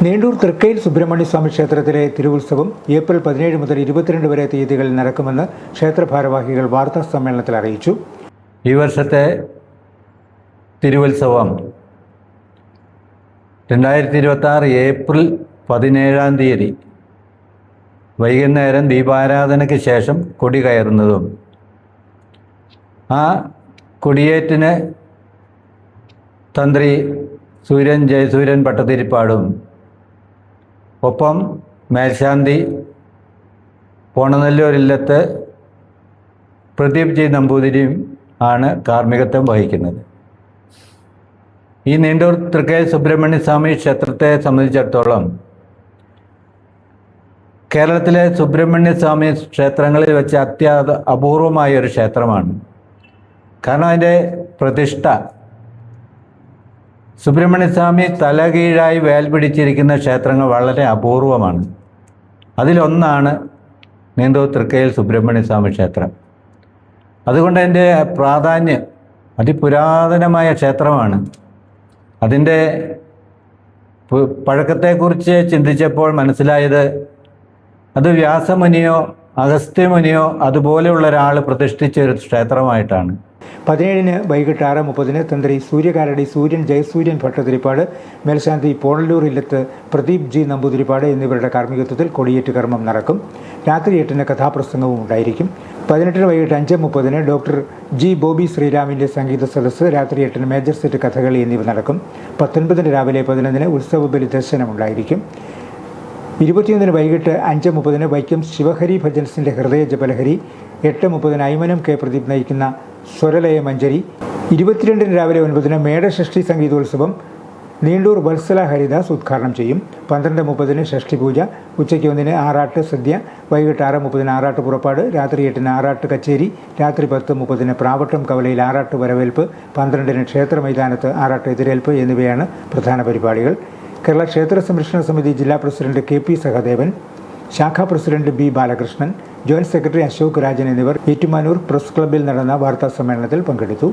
നീണ്ടൂർ തൃക്കയിൽ സുബ്രഹ്മണ്യ സ്വാമി ക്ഷേത്രത്തിലെ തിരുവുത്സവം ഏപ്രിൽ 17 മുതൽ 22 വരെ തീയതികളിൽ നടക്കുമെന്ന് ക്ഷേത്ര ഭാരവാഹികൾ വാർത്താ സമ്മേളനത്തിൽ അറിയിച്ചു. ഈ വർഷത്തെ തിരുവുത്സവം 2026 ഏപ്രിൽ 17 തീയതി വൈകുന്നേരം ദീപാരാധനയ്ക്ക് ശേഷം കൊടി കയറുന്നതും ആ കൊടിയേറ്റിന് തന്ത്രി ജയസൂര്യൻ പട്ടതിരിപ്പാടും ഒപ്പം മേൽശാന്തി പോണനെല്ലൂരില്ലത്ത് പ്രദീപ് ജി നമ്പൂതിരിയും ആണ് കാർമ്മികത്വം വഹിക്കുന്നത്. ഈ നീണ്ടൂർ തൃക്കയിൽ സുബ്രഹ്മണ്യ സ്വാമി ക്ഷേത്രത്തെ സംബന്ധിച്ചിടത്തോളം കേരളത്തിലെ സുബ്രഹ്മണ്യ സ്വാമി ക്ഷേത്രങ്ങളിൽ വെച്ച് അപൂർവമായ ഒരു ക്ഷേത്രമാണ്. കാരണം അതിൻ്റെ പ്രതിഷ്ഠ സുബ്രഹ്മണ്യസ്വാമി തലകീഴായി വേൽ പിടിച്ചിരിക്കുന്ന ക്ഷേത്രങ്ങൾ വളരെ അപൂർവമാണ്. അതിലൊന്നാണ് നീണ്ടൂർ തൃക്കയിൽ സുബ്രഹ്മണ്യസ്വാമി ക്ഷേത്രം. അതുകൊണ്ട് അതിൻ്റെ പ്രാധാന്യം അതിപുരാതനമായ ക്ഷേത്രമാണ്. അതിൻ്റെ പഴക്കത്തെക്കുറിച്ച് ചിന്തിച്ചപ്പോൾ മനസ്സിലായത് അത് വ്യാസമുനിയോ അഗസ്ത്യമുനിയോ അതുപോലെയുള്ള ഒരാൾ പ്രതിഷ്ഠിച്ച ഒരു ക്ഷേത്രമായിട്ടാണ്. 17 വൈകിട്ട് 6:30 തന്ത്രി സൂര്യകാലടി ജയസൂര്യൻ ഭട്ടതിരിപ്പാട്, മേൽശാന്തി പോണല്ലൂർ ഇല്ലത്ത് പ്രദീപ് ജി നമ്പൂതിരിപ്പാട് എന്നിവരുടെ കാർമ്മികത്വത്തിൽ കൊടിയേറ്റ് കർമ്മം നടക്കും. രാത്രി 8 കഥാപ്രസംഗവും ഉണ്ടായിരിക്കും. 18 വൈകിട്ട് 5:30 ഡോക്ടർ ജി ബോബി ശ്രീരാമിൻ്റെ സംഗീത സദസ്സ്, രാത്രി 8 മേജർ സെറ്റ് കഥകളി എന്നിവ നടക്കും. 19 രാവിലെ 11 ഉത്സവ ബലി ദർശനമുണ്ടായിരിക്കും. 21 വൈകിട്ട് 5:30 വൈക്കം ശിവഹരി ഭജൻസിൻ്റെ ഹൃദയ ജപലഹരി, 8:30 ഐമനം കെ പ്രദീപ് നയിക്കുന്ന സ്വരലയ മഞ്ജരി, 22 രാവിലെ 9 മേടഷഷ്ഠി സംഗീതോത്സവം നീണ്ടൂർ വത്സല ഹരിദാസ് ഉദ്ഘാടനം ചെയ്യും. 12:30 ഷഷ്ഠി പൂജ, ഉച്ചയ്ക്ക് 1 ആറാട്ട് സദ്യ, വൈകിട്ട് 6:30 ആറാട്ട് പുറപ്പാട്, രാത്രി 8 ആറാട്ട് കച്ചേരി, രാത്രി 10:30 പ്രാവട്ടം കവലയിൽ ആറാട്ട് വരവേൽപ്പ്, 12 ക്ഷേത്ര മൈതാനത്ത് ആറാട്ട് എതിരേൽപ്പ് എന്നിവയാണ് പ്രധാന പരിപാടികൾ. കേരള ക്ഷേത്ര സംരക്ഷണ സമിതി ജില്ലാ പ്രസിഡന്റ് KP സഹദേവൻ, ശാഖാ president B Balakrishnan, joint secretary Ashok Rajan എന്നിവർ ഏറ്റുമാനൂർ പ്രസ് ക്ലബ്ബിൽ നടന്ന വാർത്താ സമ്മേളനത്തിൽ പങ്കെടുത്തു.